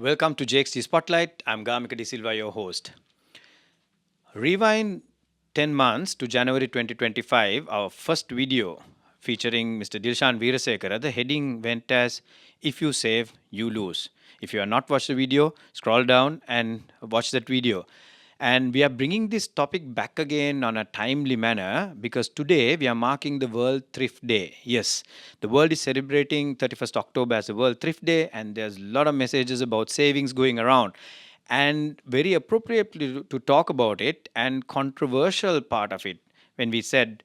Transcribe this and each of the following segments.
Welcome to JXG Spotlight. I'm Gamika De Silva, your host. Rewind 10 months to January 2025, our first video featuring Mr. Dilshan Veerasekara. The heading went as If You Save, You Lose. If you have not watched the video, scroll down and watch that video. And we are bringing this topic back again on a timely manner because today we are marking the World Thrift Day. Yes, the world is celebrating 31st October as the World Thrift Day, and there's a lot of messages about savings going around. And very appropriately to talk about it, and controversial part of it when we said,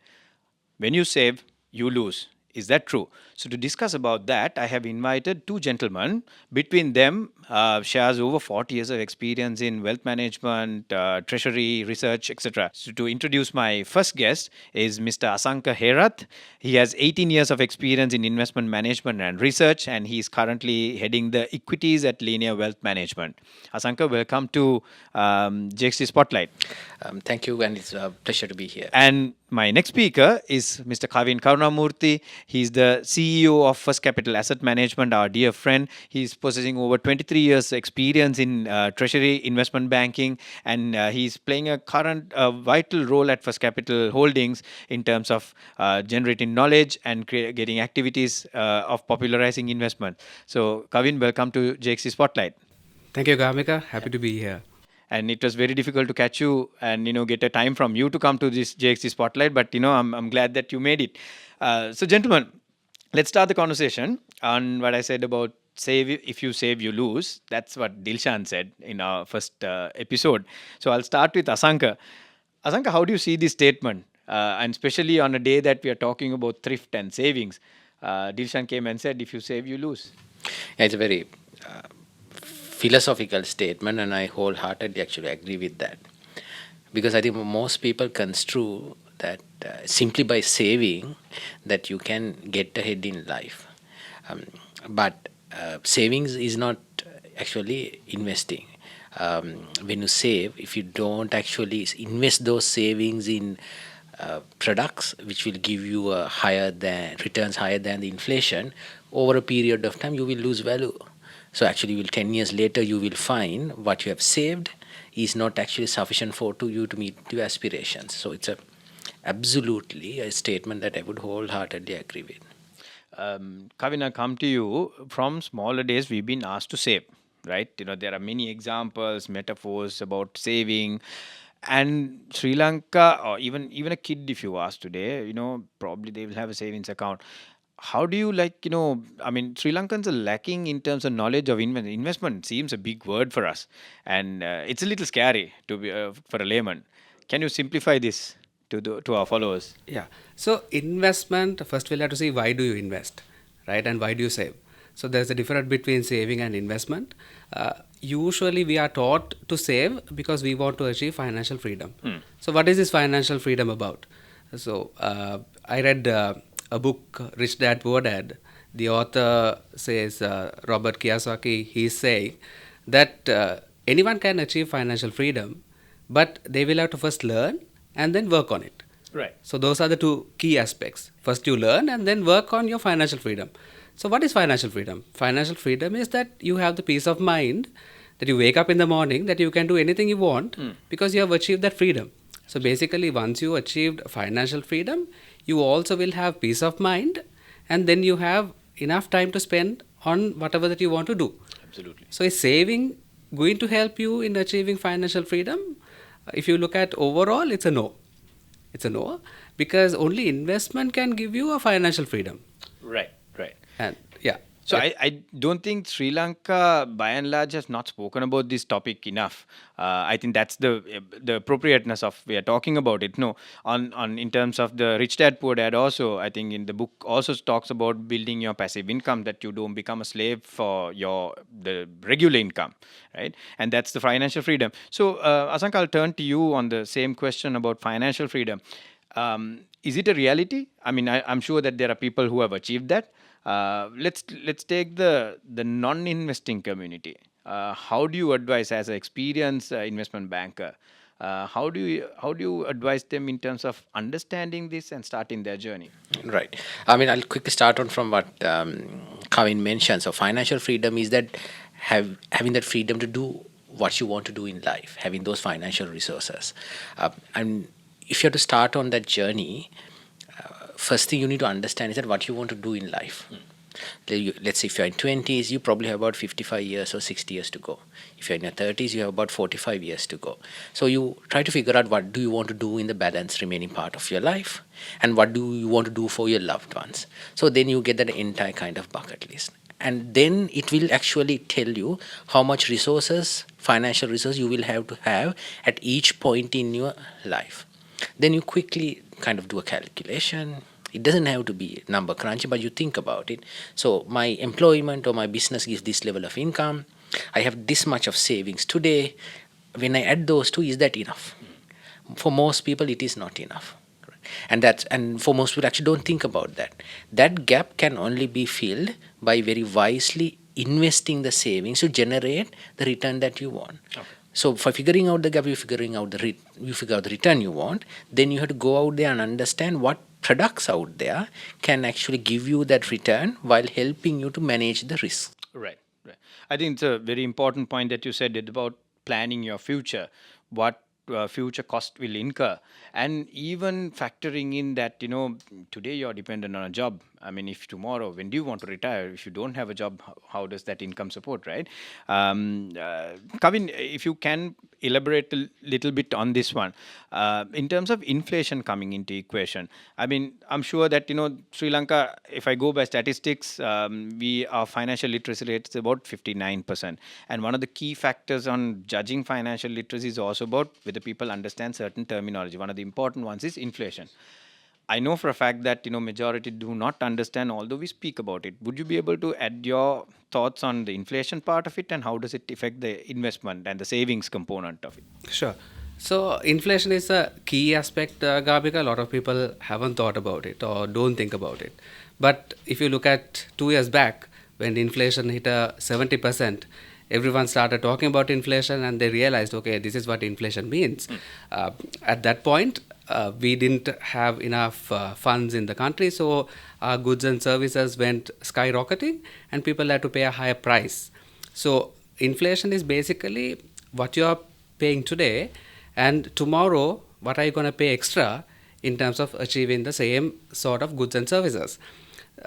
when you save, you lose. Is that true? So to discuss about that, I have invited two gentlemen. Between them, shares over 40 years of experience in wealth management, treasury, research, etc. So to introduce my first guest is Mr. Asanka Herath. He has 18 years of experience in investment management and research, and he is currently heading the equities at Linear Wealth Management. Asanka, welcome to JXG Spotlight. Thank you, and it's a pleasure to be here. And my next speaker is Mr. Kavin Karunamoorthy. He's the CEO of First Capital Asset Management, our dear friend. He's possessing over 23 years experience in treasury investment banking, and he's playing a current vital role at First Capital Holdings in terms of generating knowledge and getting activities of popularizing investment. So, Kavin, welcome to JXC Spotlight. Thank you, Gamika. Happy to be here. And it was very difficult to catch you and get a time from you to come to this JXC Spotlight, but I'm glad that you made it. So gentlemen, let's start the conversation on what I said about save. If you save, you lose. That's what Dilshan said in our first episode. So I'll start with Asanka. Asanka, how do you see this statement, and especially on a day that we are talking about thrift and savings? Dilshan came and said, if you save, you lose. Yeah, it's a very philosophical statement, and I wholeheartedly actually agree with that, because I think most people construe that simply by saving that you can get ahead in life, but savings is not actually investing. When you save, if you don't actually invest those savings in products which will give you a returns higher than the inflation, over a period of time you will lose value. So actually, 10 years later, you will find what you have saved is not actually sufficient to you to meet your aspirations. So it's absolutely a statement that I would wholeheartedly agree with. Kavin, I come to you. From smaller days, we've been asked to save, right? There are many examples, metaphors about saving. And Sri Lanka, or even a kid, if you ask today, probably they will have a savings account. How do you Sri Lankans are lacking in terms of knowledge of investment. Investment seems a big word for us, and it's a little scary to be for a layman. Can you simplify this to our followers? Yeah. So investment, first we'll have to see why do you invest, right? And why do you save? So there's a difference between saving and investment. Usually we are taught to save because we want to achieve financial freedom. So what is this financial freedom about? So I read a book, Rich Dad Poor Dad. The author says, Robert Kiyosaki, he's saying that anyone can achieve financial freedom, but they will have to first learn and then work on it. Right. So those are the two key aspects. First you learn and then work on your financial freedom. So what is financial freedom? Financial freedom is that you have the peace of mind that you wake up in the morning, that you can do anything you want because you have achieved that freedom. So basically, once you achieved financial freedom, you also will have peace of mind, and then you have enough time to spend on whatever that you want to do. Absolutely. So is saving going to help you in achieving financial freedom? If you look at overall, it's a no. It's a no, because only investment can give you a financial freedom. Right. And yeah. So I don't think Sri Lanka, by and large, has not spoken about this topic enough. I think that's the appropriateness of we are talking about it. No, on in terms of the Rich Dad Poor Dad also, I think in the book also talks about building your passive income, that you don't become a slave for the regular income, right? And that's the financial freedom. So Asanka, I'll turn to you on the same question about financial freedom. Is it a reality? I mean, I'm sure that there are people who have achieved that. Let's take the non-investing community. How do you advise, as an experienced investment banker, how do you advise them in terms of understanding this and starting their journey? Right. I mean, I'll quickly start on from what Kavin mentioned. So financial freedom is that having that freedom to do what you want to do in life, having those financial resources. And if you have to start on that journey, first thing you need to understand is that what you want to do in life. Let's say if you're in 20s, you probably have about 55 years or 60 years to go. If you're in your 30s, you have about 45 years to go. So you try to figure out what do you want to do in the balance remaining part of your life, and what do you want to do for your loved ones. So then you get that entire kind of bucket list. And then it will actually tell you how much resources, financial resources, you will have at each point in your life. Then you quickly kind of do a calculation. It doesn't have to be number crunchy, but you think about it. So my employment or my business gives this level of income. I have this much of savings today. When I add those two, is that enough? For most people, it is not enough. And for most people actually don't think about that. That gap can only be filled by very wisely investing the savings to generate the return that you want. Okay. So for figuring out the gap, you figure out the return you want. Then you have to go out there and understand what products out there can actually give you that return while helping you to manage the risk. Right, right. I think it's a very important point that you said about planning your future. What future cost will incur, and even factoring in that today you're dependent on a job. I mean, if tomorrow, when do you want to retire? If you don't have a job, how does that income support, right? Kavin, if you can elaborate a little bit on this one, in terms of inflation coming into equation. I mean, I'm sure that Sri Lanka, if I go by statistics, our financial literacy rate is about 59%, and one of the key factors on judging financial literacy is also about whether people understand certain terminology. One of the important ones is inflation. I know for a fact that majority do not understand, although we speak about it. Would you be able to add your thoughts on the inflation part of it, and how does it affect the investment and the savings component of it? Sure. So inflation is a key aspect, Gabika. A lot of people haven't thought about it or don't think about it. But if you look at 2 years back, when inflation hit 70%, everyone started talking about inflation, and they realized, okay, this is what inflation means. At that point, we didn't have enough funds in the country, so our goods and services went skyrocketing, and people had to pay a higher price. So inflation is basically what you are paying today, and tomorrow what are you going to pay extra in terms of achieving the same sort of goods and services.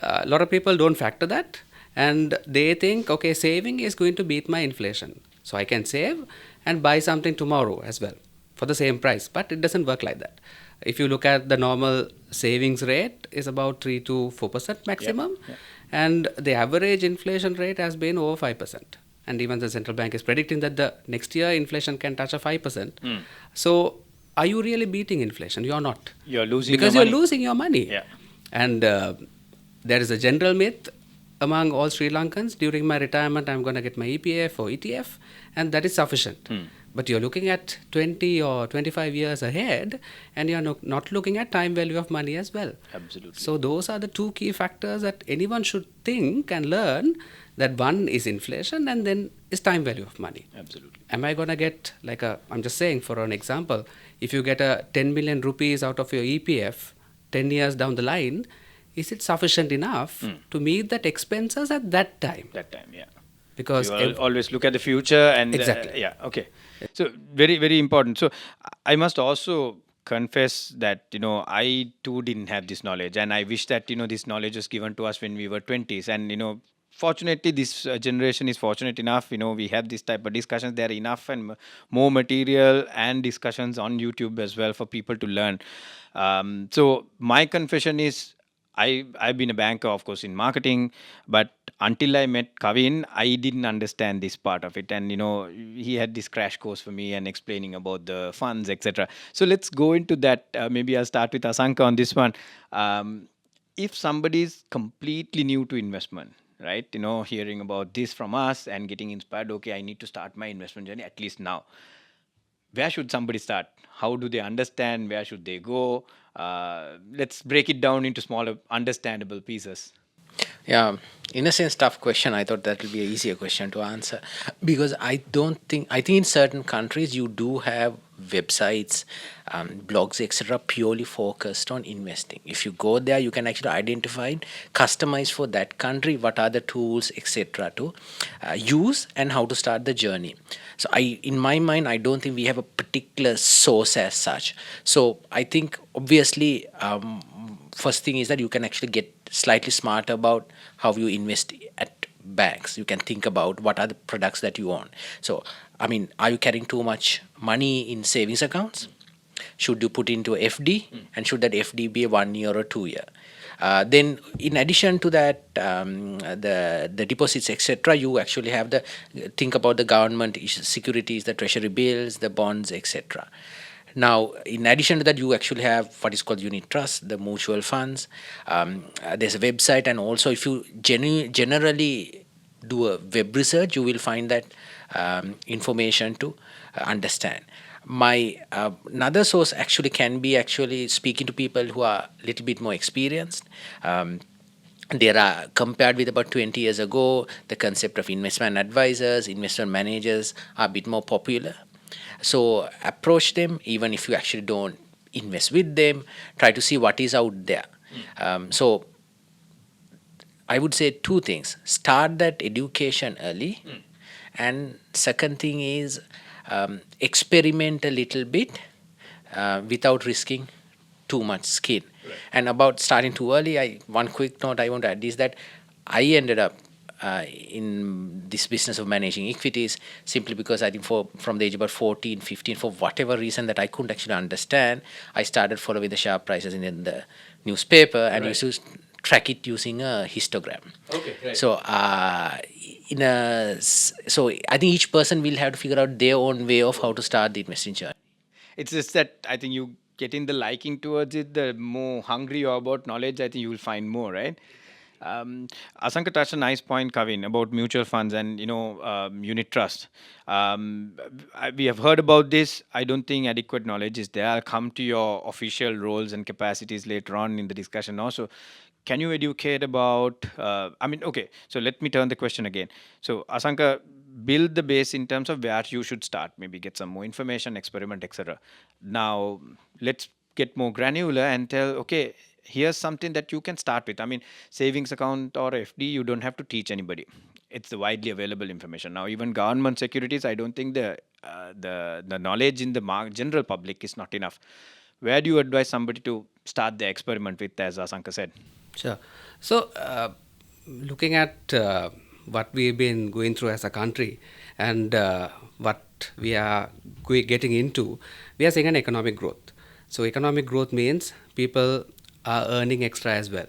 A lot of people don't factor that, and they think, okay, saving is going to beat my inflation, so I can save and buy something tomorrow as well for the same price. But it doesn't work like that. If you look at the normal savings rate is about 3 to 4% maximum, and the average inflation rate has been over 5%. And even the central bank is predicting that the next year inflation can touch a 5%. So are you really beating inflation? You are not. You're losing because your you're money. losing your money. Yeah. And there is a general myth among all Sri Lankans: during my retirement, I'm going to get my EPF or ETF, and that is sufficient. But you're looking at 20 or 25 years ahead, and you're not looking at time value of money as well. Absolutely. So those are the two key factors that anyone should think and learn, that one is inflation and then is time value of money. Absolutely. Am I going to get I'm just saying for an example, if you get a 10 million rupees out of your EPF 10 years down the line, is it sufficient enough to meet that expenses at that time? That time, yeah. Because you always look at the future and Exactly. yeah, okay. So very, very important. So I must also confess that I too didn't have this knowledge, and I wish that this knowledge was given to us when we were 20s. And fortunately, this generation is fortunate enough. We have this type of discussions. There are enough and more material and discussions on YouTube as well for people to learn. So my confession is, I've been a banker, of course, in marketing, but until I met Kavin, I didn't understand this part of it. And he had this crash course for me and explaining about the funds, etc. So let's go into that. Maybe I'll start with Asanka on this one. If somebody is completely new to investment, right? Hearing about this from us and getting inspired, okay, I need to start my investment journey at least now. Where should somebody start? How do they understand? Where should they go? Let's break it down into smaller, understandable pieces. Yeah, in a sense, tough question. I thought that will be an easier question to answer, because I think in certain countries you do have websites, blogs, etc., purely focused on investing. If you go there, you can actually identify, customize for that country, what are the tools, etc., to use and how to start the journey. So, in my mind, I don't think we have a particular source as such. So, I think obviously, first thing is that you can actually get slightly smarter about how you invest at banks. You can think about what are the products that you own. So, I mean, are you carrying too much money in savings accounts? Should you put into FD, and should that FD be a 1 year or 2 year? Then, in addition to that, the deposits, etc., you actually have the think about the government securities, the treasury bills, the bonds, etc. Now, in addition to that, you actually have what is called unit trust, the mutual funds. There's a website, and also if you generally do a web research, you will find that information to understand. My another source actually can be actually speaking to people who are a little bit more experienced. There are, compared with about 20 years ago, the concept of investment advisors, investment managers are a bit more popular. So approach them, even if you actually don't invest with them, try to see what is out there. So I would say two things: start that education early, and second thing is experiment a little bit without risking too much skin. And about starting too early, one quick note I want to add is that I ended up in this business of managing equities simply because I think from the age about 14, 15, for whatever reason that I couldn't actually understand, I started following the sharp prices in the newspaper and used to track it using a histogram. Okay, right. So so I think each person will have to figure out their own way of how to start the investing journey. It's just that I think you getting the liking towards it, the more hungry you are about knowledge, I think you will find more, right? Asanka touched a nice point, Kavin, about mutual funds and unit trust. We have heard about this. I don't think adequate knowledge is there. I'll come to your official roles and capacities later on in the discussion also. Can you educate about? Okay. So let me turn the question again. So Asanka, build the base in terms of where you should start. Maybe get some more information, experiment, etc. Now let's get more granular and tell. Okay, here's something that you can start with. I mean, savings account or FD, you don't have to teach anybody. It's the widely available information. Now, even government securities, I don't think the knowledge in the general public is not enough. Where do you advise somebody to start the experiment with, as Asanka said? Sure. So, looking at what we've been going through as a country and what we are getting into, we are seeing an economic growth. So, economic growth means people are earning extra as well,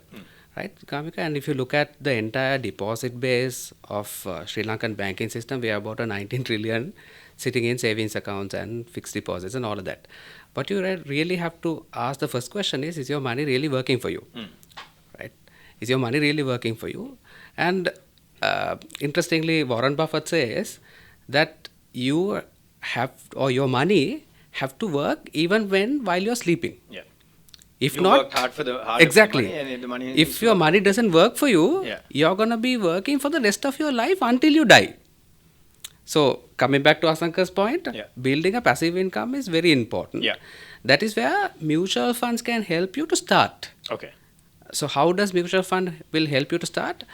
right, Kamika? And if you look at the entire deposit base of Sri Lankan banking system, we have about a 19 trillion sitting in savings accounts and fixed deposits and all of that. But you really have to ask the first question is your money really working for you? Right? Is your money really working for you? And interestingly, Warren Buffett says that you have, or your money have to work even while you're sleeping. Yeah. If you not, worked hard for the exactly. Money, and the money if your money doesn't work for you, you're gonna be working for the rest of your life until you die. So coming back to Asanka's point, building a passive income is very important. Yeah. That is where mutual funds can help you to start. Okay. So how does mutual fund will help you to start?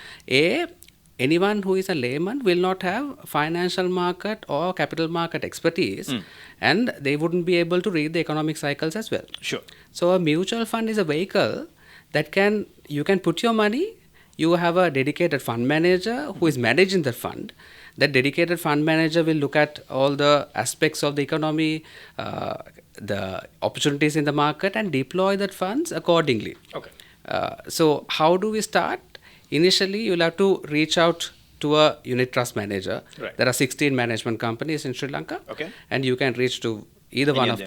Anyone who is a layman will not have financial market or capital market expertise, and they wouldn't be able to read the economic cycles as well. Sure. So a mutual fund is a vehicle that you can put your money. You have a dedicated fund manager who is managing the fund. That dedicated fund manager will look at all the aspects of the economy, the opportunities in the market, and deploy that funds accordingly. Okay. So how do we start? Initially, you'll have to reach out to a unit trust manager. Right. There are 16 management companies in Sri Lanka. Okay. And you can reach to any one of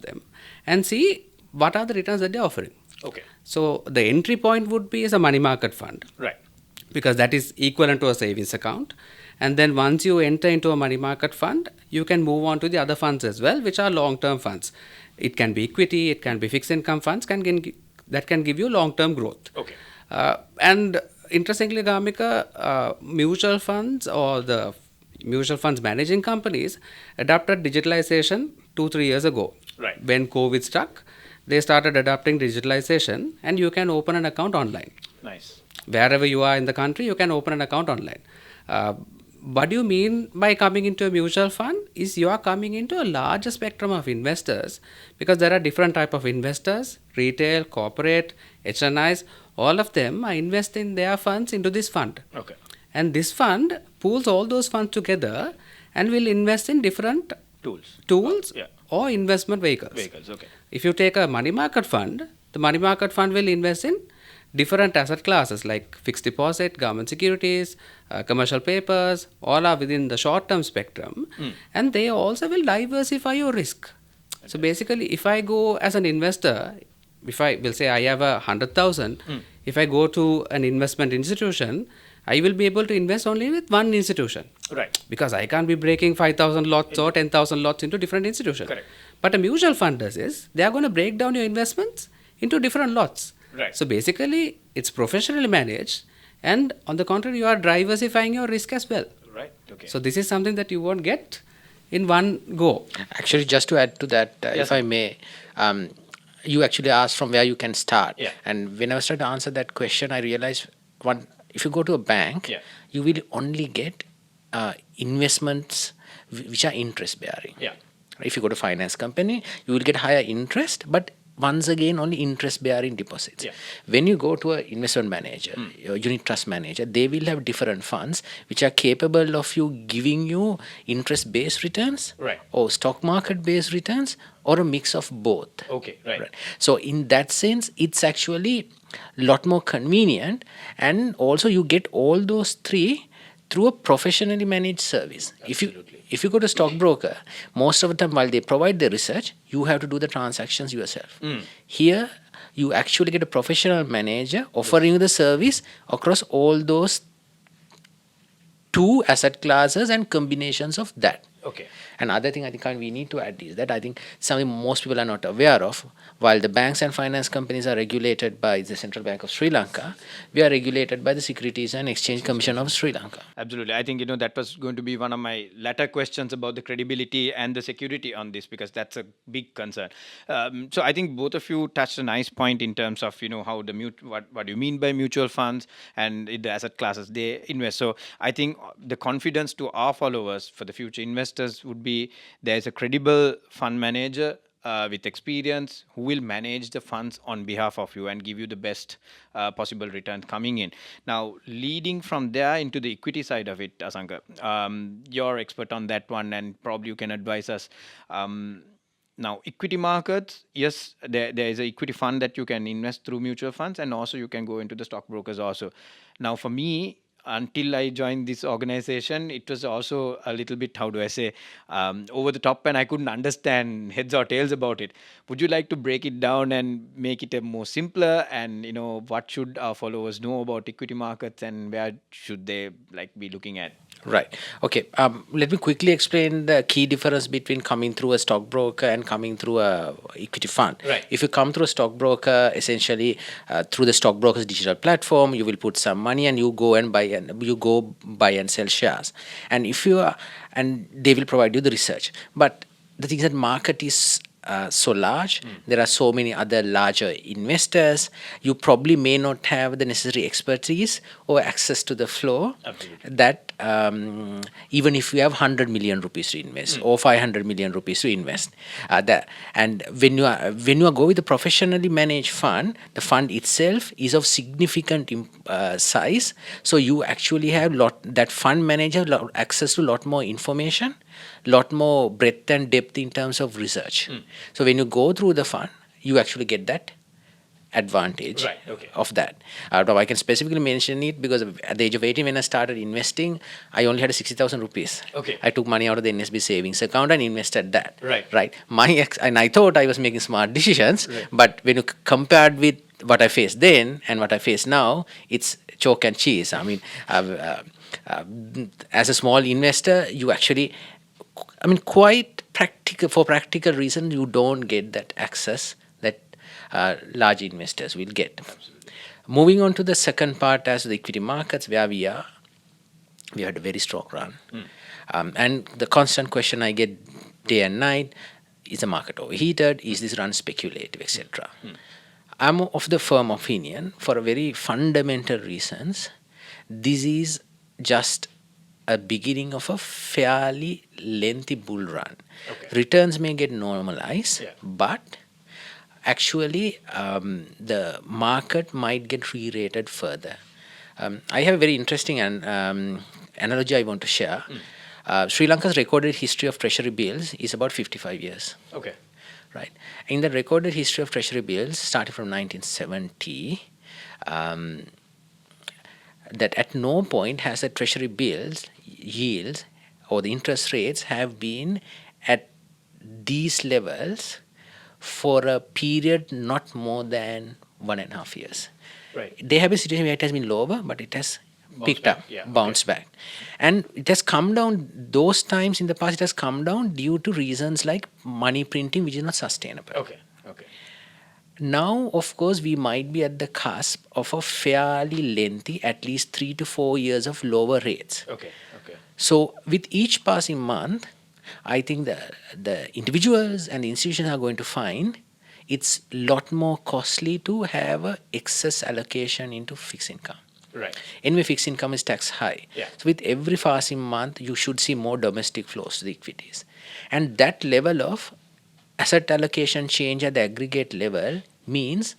them, and see what are the returns that they're offering. Okay. So the entry point would be as a money market fund. Right. Because that is equivalent to a savings account. And then once you enter into a money market fund, you can move on to the other funds as well, which are long-term funds. It can be equity, it can be fixed income funds, that can give you long-term growth. Okay. And interestingly, Gamika, mutual funds or the mutual funds managing companies adapted digitalization 2-3 years ago. Right. When COVID struck, they started adopting digitalization, and you can open an account online. Nice. Wherever you are in the country, you can open an account online. What do you mean by coming into a mutual fund is you are coming into a larger spectrum of investors, because there are different type of investors: retail, corporate, HNIs. All of them are investing their funds into this fund. Okay. And this fund pools all those funds together and will invest in different Tools. Yeah. or investment vehicles. Okay. If you take a money market fund, the money market fund will invest in different asset classes like fixed deposit, government securities, commercial papers. All are within the short term spectrum, and they also will diversify your risk. So basically, if I go as an investor, if I will say I have 100,000, if I go to an investment institution, I will be able to invest only with one institution. Right. Because I can't be breaking 5,000 lots or 10,000 lots into different institutions. Correct. But a mutual fund does is they are going to break down your investments into different lots. Right. So basically, it's professionally managed, and on the contrary, you are diversifying your risk as well. Right. Okay. So this is something that you won't get in one go. Actually, just to add to that, if I may, you actually asked from where you can start. Yeah. And when I was trying to answer that question, I realized if you go to a bank, Yeah. you will only get investments which are interest bearing. Yeah. If you go to finance company, you will get higher interest, but once again only interest bearing deposits. Yeah. When you go to an investment manager, your unit trust manager, they will have different funds which are capable of giving you interest based returns, Right. or stock market based returns, or a mix of both. Okay. Right. So in that sense, it's actually a lot more convenient, and also you get all those three through a professionally managed service. If you go to stockbroker, most of the time while they provide the research, you have to do the transactions yourself. Here, you actually get a professional manager offering you the service across all those two asset classes and combinations of that. Okay. Another thing I think we need to add is that I think something most people are not aware of. While the banks and finance companies are regulated by the Central Bank of Sri Lanka, we are regulated by the Securities and Exchange Commission of Sri Lanka. Absolutely. I think, that was going to be one of my latter questions about the credibility and the security on this, because that's a big concern. So I think both of you touched a nice point in terms of, how what you mean by mutual funds and the asset classes they invest. So I think the confidence to our followers for the future investors would be there's a credible fund manager with experience who will manage the funds on behalf of you and give you the best possible return coming in. Now, leading from there into the equity side of it, Asanka, you're expert on that one, and probably you can advise us. Now, equity markets, yes, there is an equity fund that you can invest through mutual funds, and also you can go into the stockbrokers also. Now, for me, until I joined this organization, it was also a little bit, how do I say, over the top, and I couldn't understand heads or tails about it. Would you like to break it down and make it a more simpler? And what should our followers know about equity markets, and where should they be looking at? Right. Okay. Let me quickly explain the key difference between coming through a stockbroker and coming through a equity fund. Right. If you come through a stockbroker, essentially through the stockbroker's digital platform, you will put some money and you go buy and sell shares, and and they will provide you the research. But the thing is that market is so large, there are so many other larger investors, you probably may not have the necessary expertise or access to the flow. Absolutely. That even if you have 100 million rupees to invest or 500 million rupees to invest, and when you are go with a professionally managed fund, the fund itself is of significant size, so you actually have that fund manager access to lot more information, lot more breadth and depth in terms of research. So when you go through the fund, you actually get that advantage of that. Now I can specifically mention it because at the age of 18, when I started investing, I only had 60,000 rupees. Okay. I took money out of the NSB savings account and invested that. Right. And I thought I was making smart decisions, but when you compared with what I faced then and what I face now, it's chalk and cheese. I mean, as a small investor, you actually, quite for practical reasons, you don't get that access that large investors will get. Absolutely. Moving on to the second part, as the equity markets, where we had a very strong run. And the constant question I get day and night, is the market overheated? Is this run speculative, etc.? I'm of the firm opinion, for a very fundamental reasons, this is just a beginning of a fairly lengthy bull run. Returns may get normalized, but actually the market might get re-rated further. I have a very interesting analogy I want to share. Sri Lanka's recorded history of treasury bills is about 55 years. Okay. Right. In the recorded history of treasury bills, starting from 1970, that at no point has the treasury bills yields or the interest rates have been at these levels for a period not more than 1.5 years. Right. There have been situations where it has been lower, but it has picked back, up, yeah, bounced back. And it has come down, those times in the past, it has come down due to reasons like money printing, which is not sustainable. Okay. Now, of course, we might be at the cusp of a fairly lengthy, at least 3 to 4 years of lower rates. Okay. So, with each passing month, I think the individuals and the institutions are going to find it's a lot more costly to have a excess allocation into fixed income. Right. Anyway, fixed income is tax high. Yeah. So with every passing month, you should see more domestic flows to the equities. And that level of asset allocation change at the aggregate level means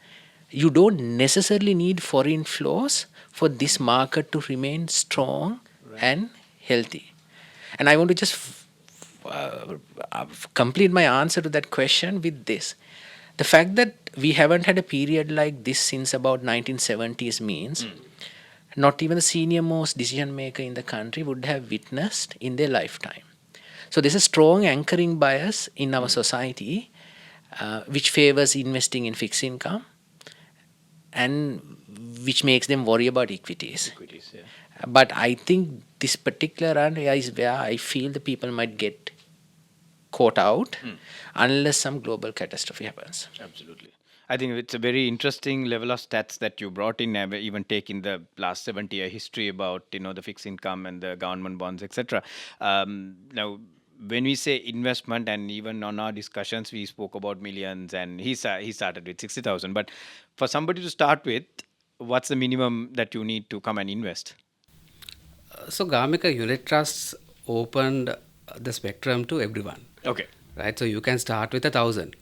you don't necessarily need foreign flows for this market to remain strong and healthy. And I want to just complete my answer to that question with this. The fact that we haven't had a period like this since about 1970s means not even the senior most decision maker in the country would have witnessed in their lifetime. So there's a strong anchoring bias in our society which favors investing in fixed income and which makes them worry about equities. Yeah. But I think this particular area is where I feel the people might get caught out unless some global catastrophe happens. Absolutely. I think it's a very interesting level of stats that you brought in, even taking the last 70-year history about the fixed income and the government bonds, etc. Now, when we say investment, and even on our discussions, we spoke about millions, and he started with 60,000. But for somebody to start with, what's the minimum that you need to come and invest? So Gamika unit trusts opened the spectrum to everyone. Okay. Right. So you can start with 1,000.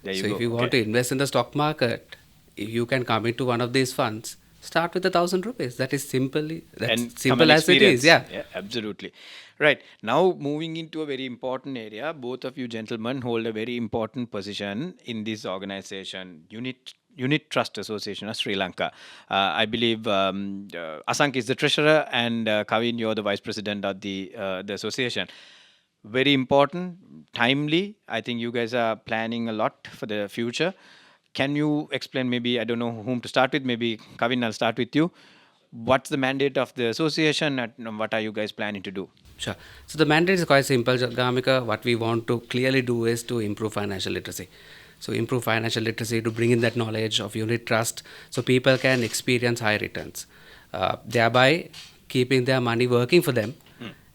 There you so go. if you want to invest in the stock market, if you can come into one of these funds, start with 1,000 rupees. That is simple as it is. Yeah, absolutely. Right. Now, moving into a very important area, both of you gentlemen hold a very important position in this organization, Unit Trust Association of Sri Lanka. I believe Asanka is the treasurer, and Kavin, you're the vice president of the association. Very important, timely. I think you guys are planning a lot for the future. Can you explain, maybe, I don't know whom to start with, maybe Kavin, I'll start with you. What's the mandate of the association, and what are you guys planning to do? Sure. So the mandate is quite simple, Gamika. What we want to clearly do is to improve financial literacy. So improve financial literacy to bring in that knowledge of unit trust so people can experience high returns, thereby keeping their money working for them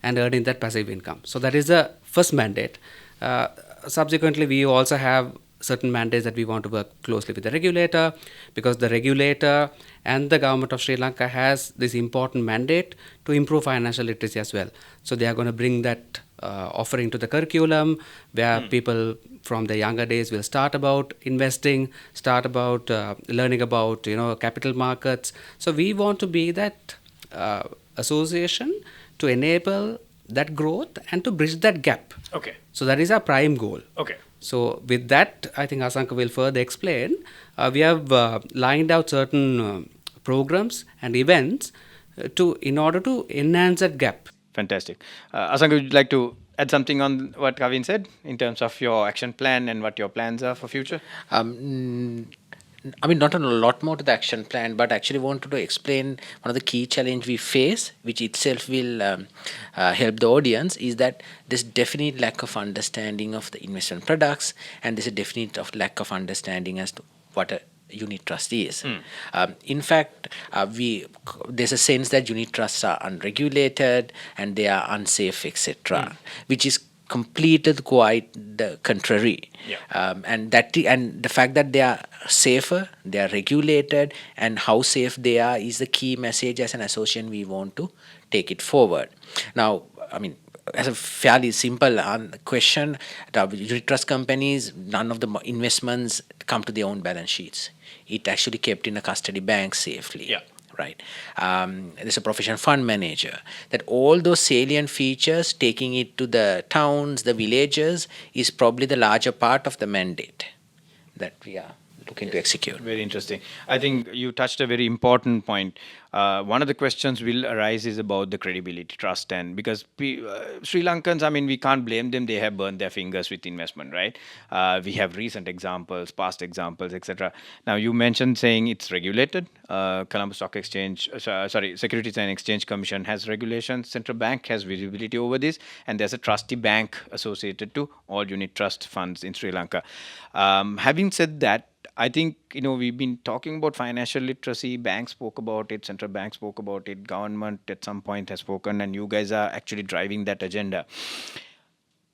and earning that passive income. So that is the first mandate. Subsequently, we also have certain mandates that we want to work closely with the regulator, because the regulator and the government of Sri Lanka has this important mandate to improve financial literacy as well. So they are going to bring that offering to the curriculum, where people from the younger days will start about investing, start about learning about capital markets. So we want to be that association to enable that growth and to bridge that gap. Okay. So that is our prime goal. Okay. So with that, I think Asanka will further explain. We have lined out certain programs and events in order to enhance that gap. Fantastic. Asanka, would you like to add something on what Kavin said in terms of your action plan and what your plans are for future? I mean, not a lot more to the action plan, but actually wanted to explain one of the key challenge we face, which itself will help the audience, is that there's definite lack of understanding of the investment products, and there's a definite lack of understanding as to what a unit trust is. In fact, there's a sense that unit trusts are unregulated and they are unsafe, etc., which is completely quite the contrary. Yeah. And the fact that they are safer, they are regulated, and how safe they are is the key message as an association we want to take it forward. Now, I mean, as a fairly simple question, the unit trust companies, none of the investments come to their own balance sheets. It actually kept in a custody bank safely. Yeah. Right. There's a professional fund manager. That all those salient features, taking it to the towns, the villages, is probably the larger part of the mandate that we are looking to execute. Very interesting. I think you touched a very important point. One of the questions will arise is about the credibility, trust, and because Sri Lankans, I mean, we can't blame them. They have burned their fingers with investment, right? We have recent examples, past examples, etc. Now, you mentioned saying it's regulated. Colombo Stock Exchange, Securities and Exchange Commission has regulations. Central Bank has visibility over this, and there's a trustee bank associated to all unit trust funds in Sri Lanka. Having said that, I think, we've been talking about financial literacy. Banks spoke about it, central bank spoke about it, government at some point has spoken, and you guys are actually driving that agenda.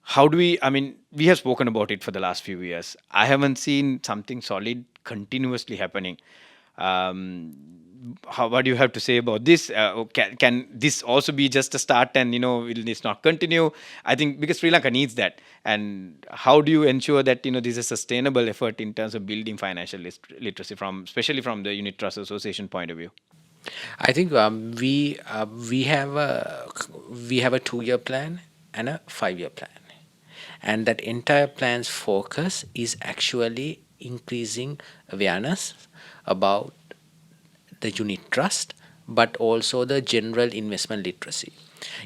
How do we, I mean, we have spoken about it for the last few years. I haven't seen something solid continuously happening. What do you have to say about this? Can this also be just a start, and will this not continue? I think because Sri Lanka needs that. And how do you ensure that this is a sustainable effort in terms of building financial literacy, especially from the Unit Trust Association point of view? I think we have a 2-year plan and a 5-year plan, and that entire plan's focus is actually increasing awareness about the unit trust, but also the general investment literacy.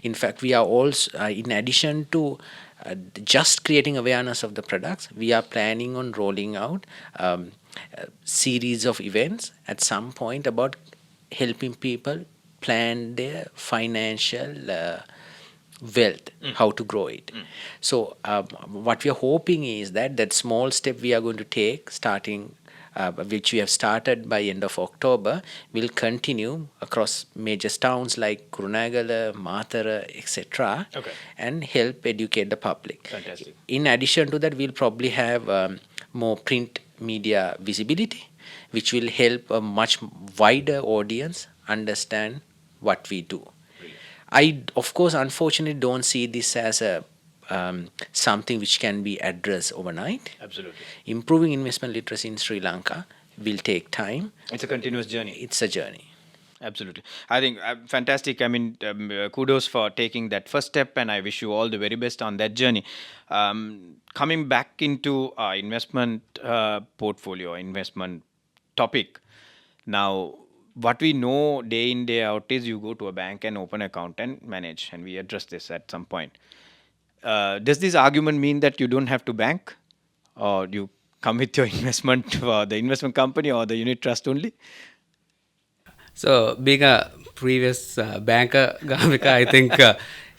In fact, we are also, in addition to just creating awareness of the products, we are planning on rolling out a series of events at some point about helping people plan their financial wealth, how to grow it. So what we are hoping is that small step we are going to take, starting which we have started by end of October, will continue across major towns like Kurunegala, Mathara, etc., and help educate the public. Fantastic. In addition to that, we'll probably have more print media visibility, which will help a much wider audience understand what we do. I, of course, unfortunately don't see this as a something which can be addressed overnight. Absolutely. Improving investment literacy in Sri Lanka will take time. It's a continuous journey. It's a journey. Absolutely. I think fantastic. I mean, kudos for taking that first step, and I wish you all the very best on that journey. Coming back into our investment portfolio, investment topic. Now, what we know day in, day out is you go to a bank and open an account and manage, and we address this at some point. Does this argument mean that you don't have to bank, or you come with your investment for the investment company or the unit trust only? So, being a previous banker, Gavika, I think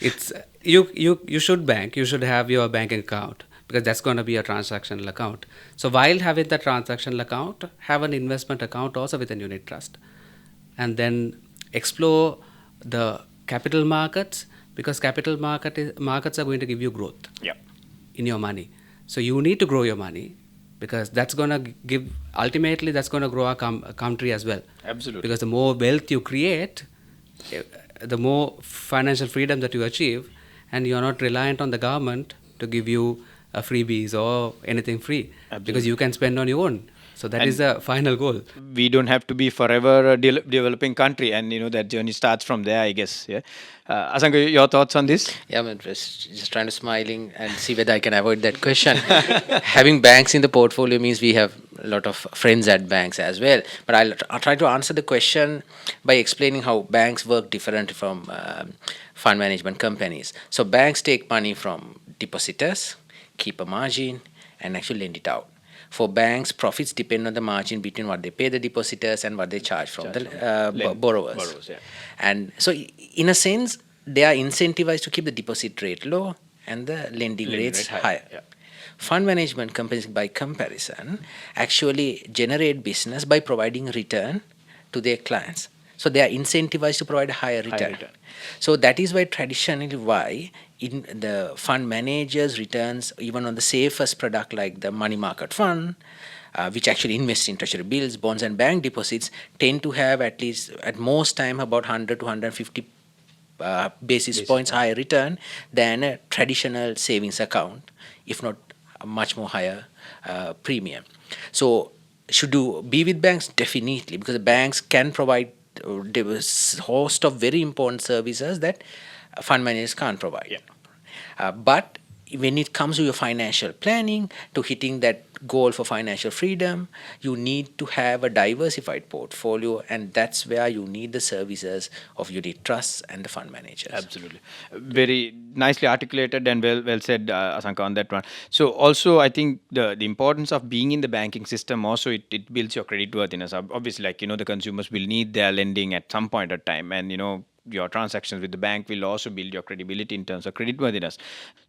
it's you should bank. You should have your bank account, because that's going to be a transactional account. So, while having the transactional account, have an investment account also with a unit trust, and then explore the capital markets, because capital markets are going to give you growth in your money. So you need to grow your money, because that's going to give, ultimately that's going to grow a country as well. Absolutely. Because the more wealth you create, the more financial freedom that you achieve, and you're not reliant on the government to give you freebies or anything free. Absolutely. Because you can spend on your own. So that is the final goal. We don't have to be forever a developing country, and that journey starts from there, I guess. Yeah, Asanka, your thoughts on this? Yeah, I'm just trying to smiling and see whether I can avoid that question. Having banks in the portfolio means we have a lot of friends at banks as well. But I'll try to answer the question by explaining how banks work different from fund management companies. So banks take money from depositors, keep a margin, and actually lend it out. For banks, profits depend on the margin between what they pay the depositors and what they charge from the borrowers. Yeah. And so, in a sense, they are incentivized to keep the deposit rate low and the lending rates higher. Yeah. Fund management companies, by comparison, actually generate business by providing return to their clients. So they are incentivized to provide a higher return. return. So that is why traditionally why in the fund managers returns even on the safest product like the money market fund, which actually invests in treasury bills, bonds and bank deposits, tend to have at least at most time about 100 to 150 basis points higher return than a traditional savings account, if not a much more higher premium. So should you be with banks? Definitely, because the banks can provide a host of very important services that fund managers can't provide. Yeah. But when it comes to your financial planning, to hitting that goal for financial freedom, you need to have a diversified portfolio, and that's where you need the services of unit trusts and the fund managers. Absolutely. Very nicely articulated and well said, Asanka, on that one. So also, I think the importance of being in the banking system also it builds your credit worthiness. Obviously, like the consumers will need their lending at some point of time, and your transactions with the bank will also build your credibility in terms of creditworthiness.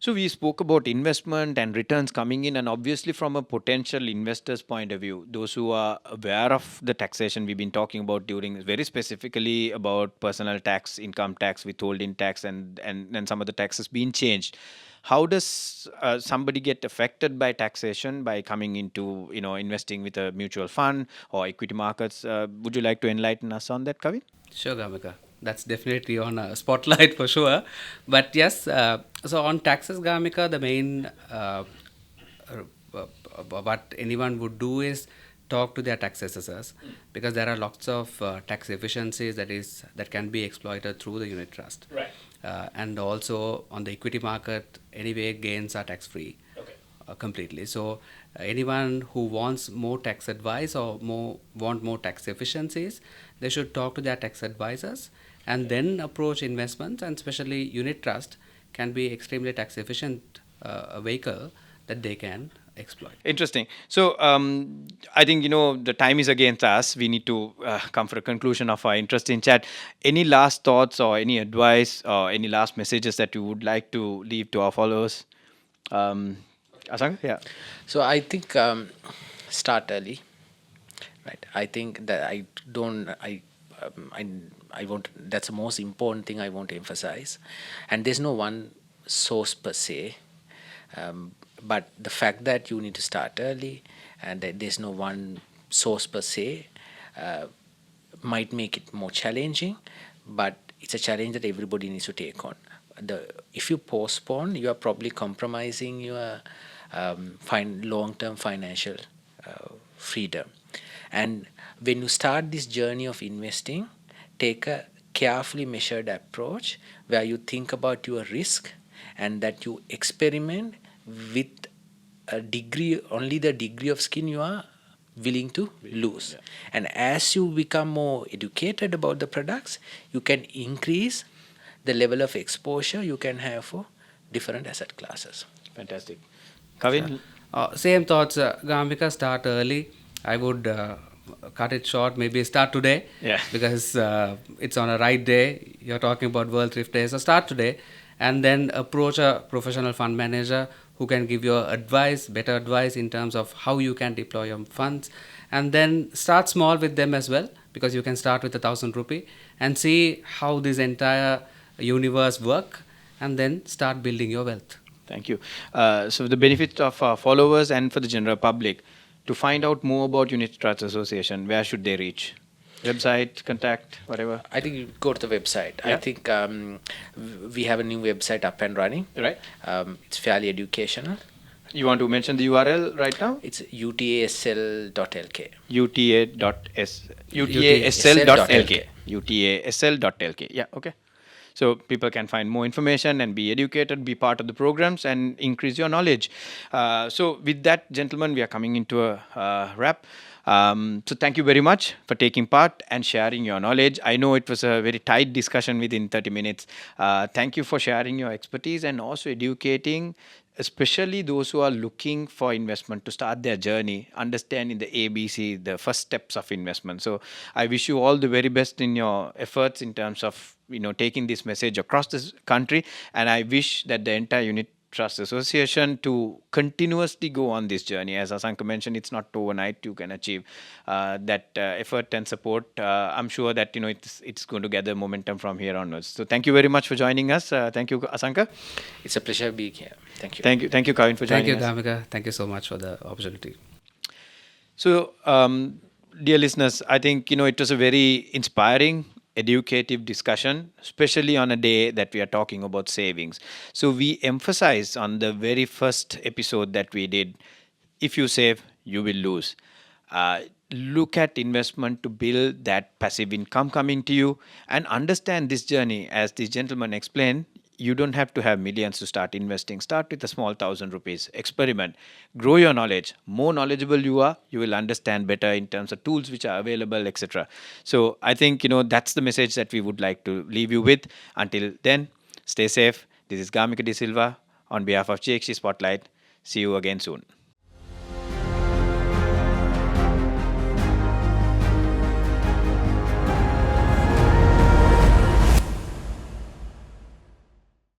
So we spoke about investment and returns coming in, and obviously from a potential investor's point of view, those who are aware of the taxation we've been talking about during very specifically about personal tax, income tax, withholding tax, and some of the taxes being changed. How does somebody get affected by taxation by coming into investing with a mutual fund or equity markets? Would you like to enlighten us on that, Kavin? Sure, Gamika. That's definitely on a spotlight for sure. But yes, so on taxes, Gamika, the main what anyone would do is talk to their tax assessors, because there are lots of tax efficiencies that can be exploited through the unit trust. Right. And also on the equity market, anyway, gains are tax free. Okay. Completely. So anyone who wants more tax advice or want more tax efficiencies, they should talk to their tax advisors and then approach investments, and especially unit trust can be extremely tax efficient vehicle that they can exploit. Interesting. So I think the time is against us. We need to come for a conclusion of our interesting chat. Any last thoughts or any advice or any last messages that you would like to leave to our followers? Asanka, yeah. So I think start early, right? I think that I want, that's the most important thing I want to emphasize, and there's no one source per se, but the fact that you need to start early and that there's no one source per se might make it more challenging, but it's a challenge that everybody needs to take on. If you postpone, you are probably compromising your long-term financial freedom. And when you start this journey of investing, take a carefully measured approach where you think about your risk and that you experiment with a degree, only the degree of skin you are willing to lose. Yeah. And as you become more educated about the products, you can increase the level of exposure you can have for different asset classes. Fantastic. Kavin? Same thoughts, Gambika, start early. I would cut it short, maybe start today. Yeah. Because it's on a right day. You're talking about World Thrift Day. So start today and then approach a professional fund manager who can give you advice, better advice in terms of how you can deploy your funds. And then start small with them as well, because you can start with 1,000 rupee and see how this entire universe work, and then start building your wealth. Thank you. So the benefit of our followers and for the general public, to find out more about Unit Trust Association, where should they reach? Website, contact, whatever? I think you go to the website. Yeah. I think we have a new website up and running. Right. It's fairly educational. You want to mention the URL right now? It's utasl.lk. utasl.lk. utasl.lk. Yeah, okay. So people can find more information and be educated, be part of the programs, and increase your knowledge. So with that, gentlemen, we are coming into a wrap. So thank you very much for taking part and sharing your knowledge. I know it was a very tight discussion within 30 minutes. Thank you for sharing your expertise and also educating, especially those who are looking for investment to start their journey, understanding the ABC, the first steps of investment. So I wish you all the very best in your efforts in terms of taking this message across this country, and I wish that the entire Unit Trust Association to continuously go on this journey. As Asanka mentioned, it's not overnight you can achieve that effort and support. I'm sure that it's going to gather momentum from here onwards. So thank you very much for joining us. Thank you, Asanka. It's a pleasure being here. Thank you. Thank you, Kavin, for Thank joining you, us. Kamika. Thank you so much for the opportunity. So, dear listeners, I think it was a very inspiring, educative discussion, especially on a day that we are talking about savings. So, we emphasized on the very first episode that we did: if you save, you will lose. Uh, Look at investment to build that passive income coming to you, and understand this journey. As this gentleman explained, you don't have to have millions to start investing. Start with a small 1,000 rupees. Experiment, grow your knowledge. More knowledgeable you are, you will understand better in terms of tools which are available, etc. So I think that's the message that we would like to leave you with. Until then, stay safe. This is Gamika De Silva on behalf of JXG Spotlight. See you again soon.